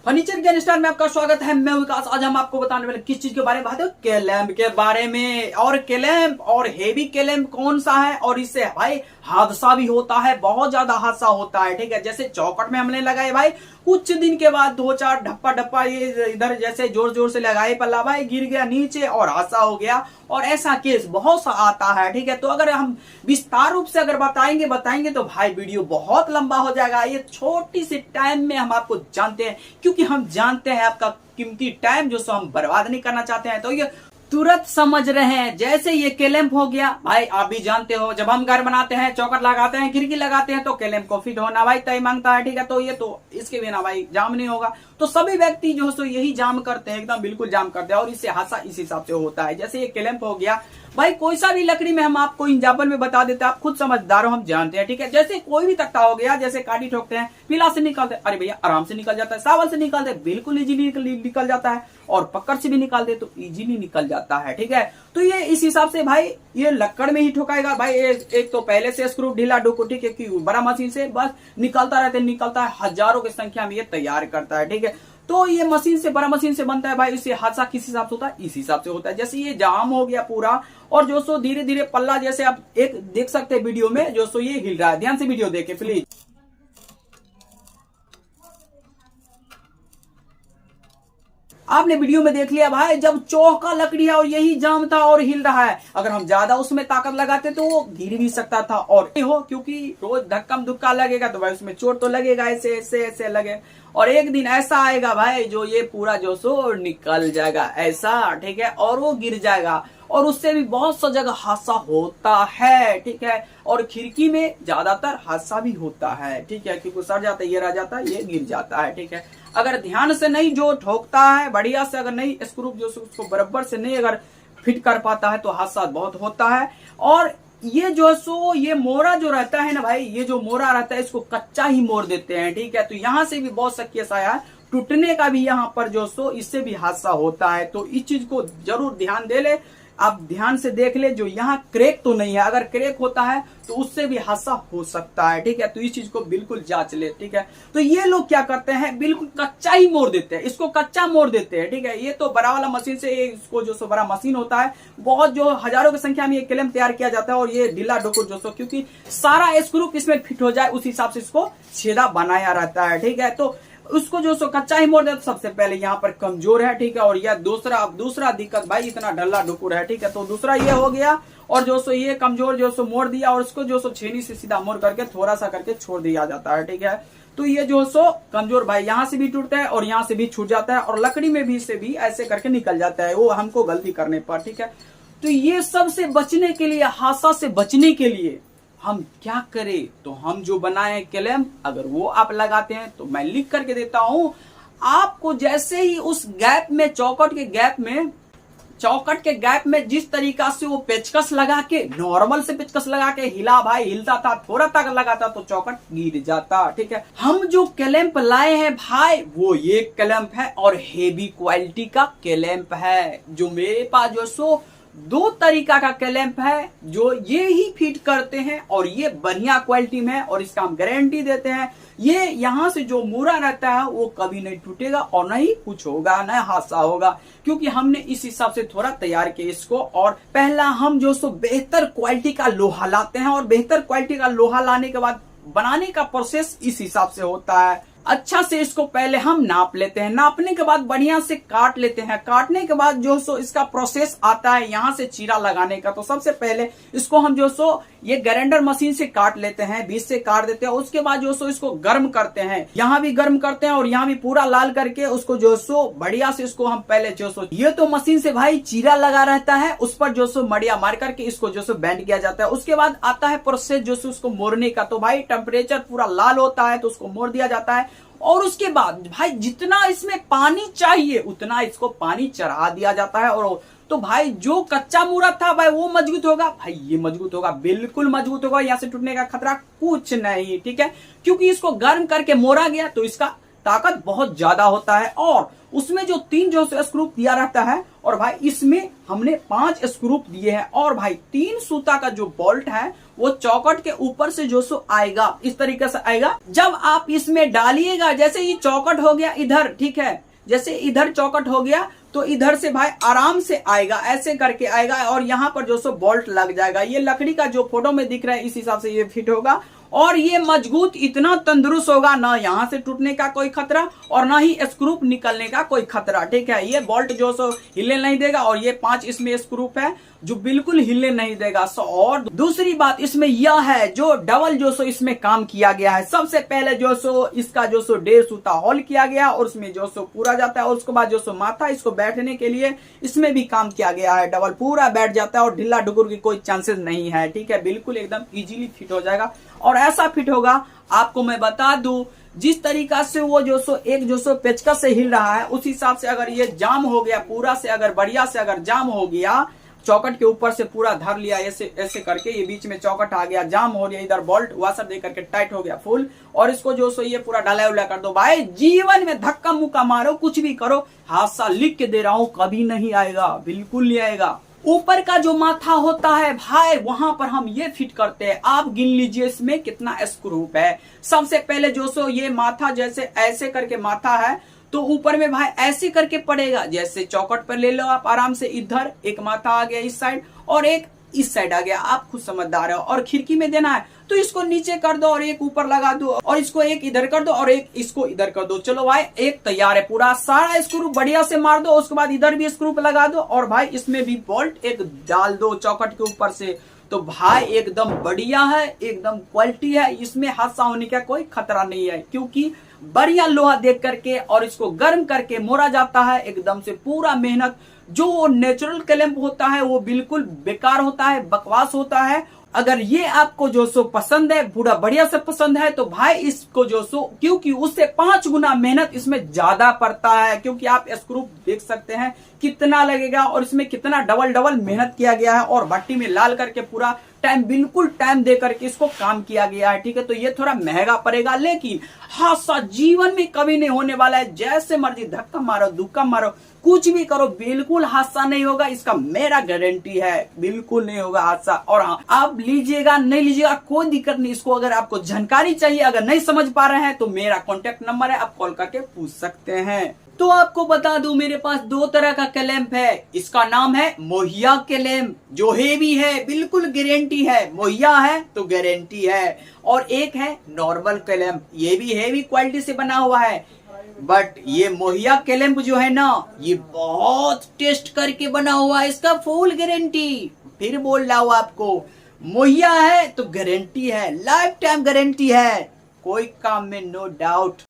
Furniture ज्ञान star में आपका स्वागत है। मैं विकास। आज हम आपको बताने वाले किस चीज के बारे में बात है, केलैम्प के बारे में। और केलैम्प और हेवी केलैम्प कौन सा है और इससे भाई हादसा भी होता है, बहुत ज्यादा हादसा होता है। ठीक है, जैसे चौकट में हमने लगाए भाई, कुछ दिन के बाद दो चार ढप्पा ये इधर जैसे जोर जोर से लगाए पल्ला भाई गिर गया नीचे और हादसा हो गया। और ऐसा केस बहुत सा आता है। ठीक है, तो अगर हम विस्तार रूप से अगर बताएंगे तो भाई वीडियो बहुत लंबा हो जाएगा। ये छोटी सी टाइम में हम आपको जानते हैं, क्योंकि हम जानते हैं आपका कीमती टाइम जो सो हम बर्बाद नहीं करना चाहते हैं। तो ये तुरंत समझ रहे हैं। जैसे ये केलैम्प हो गया भाई, आप भी जानते हो जब हम घर बनाते हैं, चौकट लगाते हैं, खिड़की लगाते हैं तो केलैम्प को फिट होना भाई तय मांगता है। ठीक है, तो ये तो इसके बिना भाई जाम नहीं होगा। तो सभी व्यक्ति जो सो यही जाम करते हैं, एकदम बिल्कुल जाम करते हैं और इससे हादसा इस हिसाब से होता है। जैसे ये केलैम्प हो गया भाई, कोई सा भी लकड़ी में हम आपको एग्जाम्पल में बता देते हैं, आप खुद समझदार हो, हम जानते हैं। ठीक है, जैसे कोई भी तख्ता हो गया, जैसे काटी ठोकते हैं, पीला से निकालते हैं, अरे भैया आराम से निकल जाता है। सावल से निकालते हैं, बिल्कुल इजीली निकल जाता है। और पकड़ से भी निकालते तो इजीली निकल जाता है। ठीक है, तो ये इस हिसाब से भाई ये लक्कड़ में ही ठोकाएगा भाई। एक तो पहले से स्क्रू ढीला डोको, ठीक है, कि बड़ा मशीन से बस निकलता निकलता है, हजारों की संख्या में ये तैयार करता है। ठीक है, तो ये मशीन से बड़ा मशीन से बनता है भाई। इससे हादसा किस हिसाब से होता है, इस हिसाब से होता है। जैसे ये जाम हो गया पूरा और जो सो धीरे धीरे पल्ला, जैसे आप एक देख सकते हैं वीडियो में, जो सो ये हिल रहा है। ध्यान से वीडियो देखे प्लीज। आपने वीडियो में देख लिया भाई, जब चौका लकड़ी है और यही जाम था और हिल रहा है। अगर हम ज्यादा उसमें ताकत लगाते तो वो गिर भी सकता था। और हो क्योंकि रोज धक्कम धुक्का लगेगा तो भाई उसमें चोट तो लगेगा, ऐसे ऐसे ऐसे लगे। और एक दिन ऐसा आएगा भाई जो ये पूरा जो सो निकल जाएगा ऐसा। ठीक है, और वो गिर जाएगा और उससे भी बहुत सा जगह हादसा होता है। ठीक है, और खिड़की में ज्यादातर हादसा भी होता है। ठीक है, क्योंकि सड़ जाता है, ये रह जाता है, ये गिर जाता है। ठीक है, अगर ध्यान से नहीं जो ठोकता है बढ़िया से, अगर नहीं स्क्रू जो उसको बराबर से नहीं अगर फिट कर पाता है तो हादसा बहुत होता है। और ये जो सो ये मोरा जो रहता है ना भाई, ये जो मोरा रहता है इसको कच्चा ही मोड़ देते हैं। ठीक है, तो यहाँ से भी बहुत सा केस आया है, टूटने का भी यहाँ पर जो सो इससे भी हादसा होता है। तो इस चीज को जरूर ध्यान दे ले, आप ध्यान से देख ले, जो यहाँ क्रेक तो नहीं है। अगर क्रेक होता है तो उससे भी हादसा हो सकता है। ठीक है, तो इस चीज को बिल्कुल जांच ले। ठीक है, तो ये लोग क्या करते हैं, बिल्कुल कच्चा ही मोड़ देते हैं, इसको कच्चा मोड़ देते हैं। ठीक है, ये तो बड़ा वाला मशीन से, इसको जो सो बड़ा मशीन होता है, बहुत जो हजारों की संख्या में ये केलैम्प तैयार किया जाता है। और ये ढीला डोको जो सो, क्योंकि सारा स्क्रू इसमें फिट हो जाए उस हिसाब से इसको छेदा बनाया रहता है। ठीक है, तो उसको जो सो कच्चा ही मोड़ देता, सबसे पहले यहाँ पर कमजोर है। ठीक है, और यह दूसरा दिक्कत भाई, इतना ढल्ला डुकुर है। ठीक है, तो दूसरा ये हो गया। और जो सो ये कमजोर जो सो मोड़ दिया और उसको जो सो छेनी से सीधा मोड़ करके थोड़ा सा करके छोड़ दिया जाता है। ठीक है, तो ये जो सो कमजोर भाई यहाँ से भी टूटता है और यहाँ से भी छूट जाता है और लकड़ी में भी से भी ऐसे करके निकल जाता है, वो हमको गलती करने पर। ठीक है, तो ये सब से बचने के लिए, हादसा से बचने के लिए हम क्या करें, तो हम जो बनाए केलैम्प अगर वो आप लगाते हैं तो मैं लिख करके देता हूं आपको। जैसे ही उस गैप में, चौकट के गैप में जिस तरीका से वो पेचकस लगा के, नॉर्मल से पेचकस लगा के हिला भाई, हिलता था, थोड़ा ताकत लगाता तो चौकट गिर जाता। ठीक है, हम जो केलैम्प लाए हैं भाई वो ये केलैम्प है और हेवी क्वालिटी का केलैम्प है। जो मेरे पास जो सो दो तरीका का केलैम्प है जो ये ही फिट करते हैं और ये बढ़िया क्वालिटी में है और इसका हम गारंटी देते हैं। ये यहाँ से जो मोरा रहता है वो कभी नहीं टूटेगा और नहीं कुछ होगा, न हादसा होगा, क्योंकि हमने इस हिसाब से थोड़ा तैयार किया इसको। और पहला हम जो सो बेहतर क्वालिटी का लोहा लाते हैं और बेहतर क्वालिटी का लोहा लाने के बाद बनाने का प्रोसेस इस हिसाब से होता है। अच्छा से इसको पहले हम नाप लेते हैं, नापने के बाद बढ़िया से काट लेते हैं। काटने के बाद जो सो इसका प्रोसेस आता है यहाँ से चीरा लगाने का। तो सबसे पहले इसको हम जो सो ये ग्राइंडर मशीन से काट लेते हैं, बीच से काट देते हैं। उसके बाद जो सो इसको गर्म करते हैं, यहाँ भी गर्म करते हैं और यहाँ भी पूरा लाल करके उसको जो सो बढ़िया से इसको हम पहले जो सो, ये तो मशीन से भाई चीरा लगा रहता है, उस पर जो सो मड़िया मार करके इसको जो सो बैंड किया जाता है। उसके बाद आता है प्रोसेस जो सो उसको मोड़ने का। तो भाई टेम्परेचर पूरा लाल होता है तो उसको मोड़ दिया जाता है। और उसके बाद भाई जितना इसमें पानी चाहिए उतना इसको पानी चढ़ा दिया जाता है। और तो भाई जो कच्चा मूरा था भाई वो मजबूत होगा, भाई ये मजबूत होगा, बिल्कुल मजबूत होगा, यहाँ से टूटने का खतरा कुछ नहीं। ठीक है, क्योंकि इसको गर्म करके मोड़ा गया तो इसका ताकत बहुत ज्यादा होता है। और उसमें जो तीन जो स्क्रू दिया रहता है और भाई इसमें हमने 5 स्क्रू दिए हैं और भाई 3 सूता का जो बोल्ट है वो चौखट के ऊपर से जो सो आएगा, इस तरीके से आएगा। जब आप इसमें डालिएगा, जैसे ये चौखट हो गया इधर, ठीक है, जैसे इधर चौखट हो गया तो इधर से भाई आराम से आएगा, ऐसे करके आएगा और यहाँ पर जो सो बोल्ट लग जाएगा। ये लकड़ी का जो फोटो में दिख रहा है इस हिसाब से ये फिट होगा और ये मजबूत इतना तंदुरुस्त होगा, ना यहाँ से टूटने का कोई खतरा और ना ही स्क्रू निकलने का कोई खतरा, ठीक है। ये बोल्ट जो सो हिले नहीं देगा और ये 5 इसमें स्क्रू है जो बिल्कुल हिले नहीं देगा। और दूसरी बात इसमें यह है जो डबल जो सो इसमें काम किया गया है। सबसे पहले जो सो इसका जो सो 1.5 सूता होल किया गया और उसमें जो सो पूरा जाता है और उसके बाद जो सो माथा इसको बैठने के लिए इसमें भी काम किया गया है। डबल पूरा बैठ जाता है और ढिल्ला डुगुर की कोई चांसेस नहीं है, ठीक है। बिल्कुल एकदम इजीली फिट हो जाएगा और ऐसा फिट होगा, आपको मैं बता दूं जिस तरीका से वो जो सो एक जो सो पेचकस से हिल रहा है उस हिसाब से अगर ये जाम हो गया पूरा से, अगर बढ़िया से अगर जाम हो गया, चौकट के ऊपर से पूरा धर लिया ऐसे ऐसे करके, ये बीच में चौकट आ गया, जाम हो गया, इधर बोल्ट वाशर दे करके टाइट हो गया फुल और इसको जो सो ये पूरा डाला उला कर दो भाई। जीवन में धक्का मुक्का मारो, कुछ भी करो, हादसा लिख के दे रहा हूं कभी नहीं आएगा, बिल्कुल नहीं आएगा। ऊपर का जो माथा होता है भाई वहां पर हम ये फिट करते हैं। आप गिन लीजिए इसमें कितना स्क्रू है। सबसे पहले जो सो ये माथा जैसे ऐसे करके माथा है तो ऊपर में भाई ऐसे करके पड़ेगा, जैसे चौकट पर ले लो आप आराम से, इधर एक माथा आ गया इस साइड और एक इस साइड आ गया, आप खुद समझदार हो। और खिड़की में देना है तो इसको नीचे कर दो और एक ऊपर लगा दो और इसको एक इधर कर दो और एक इसको इधर कर दो, चलो भाई एक तैयार है। पूरा सारा स्क्रू बढ़िया से मार दो, उसके बाद इधर भी स्क्रू पे लगा दो और भाई इसमें भी बोल्ट एक डाल दो चौकट के ऊपर से, तो भाई एकदम बढ़िया है, एकदम क्वालिटी है, इसमें हादसा होने का कोई खतरा नहीं है क्योंकि बढ़िया लोहा देख करके और इसको गर्म करके मोड़ा जाता है एकदम से। पूरा मेहनत जो नेचुरल क्लैंप होता है वो बिल्कुल बेकार होता है, बकवास होता है। अगर ये आपको जो सो पसंद है, पूरा बढ़िया से पसंद है, तो भाई इसको जो सो क्योंकि उससे 5 गुना मेहनत इसमें ज्यादा पड़ता है, क्योंकि आप स्क्रू देख सकते हैं कितना लगेगा और इसमें कितना डबल मेहनत किया गया है और भट्टी में लाल करके पूरा टाइम बिल्कुल टाइम दे करके इसको काम किया गया है, ठीक है। तो ये थोड़ा महंगा पड़ेगा लेकिन हादसा जीवन में कभी नहीं होने वाला है। जैसे मर्जी धक्का मारो धुक्का मारो कुछ भी करो, बिल्कुल हादसा नहीं होगा, इसका मेरा गारंटी है, बिल्कुल नहीं होगा हादसा। और हाँ, आप लीजिएगा नहीं लीजिएगा कोई दिक्कत नहीं। इसको अगर आपको जानकारी चाहिए, अगर नहीं समझ पा रहे हैं तो मेरा कॉन्टेक्ट नंबर है, आप कॉल करके पूछ सकते हैं। तो आपको बता दूं मेरे पास 2 तरह का क्लैंप है। इसका नाम है मोहिया क्लैंप, जो हेवी है, बिल्कुल गारंटी है, मोहिया है तो गारंटी है। और एक है नॉर्मल क्लैंप, ये भी हेवी क्वालिटी से बना हुआ है, बट ये मोहिया क्लैंप जो है ना ये बहुत टेस्ट करके बना हुआ है, इसका फुल गारंटी। फिर बोल रहा हूं आपको, मोहिया है तो गारंटी है, लाइफ टाइम गारंटी है, कोई काम में नो डाउट।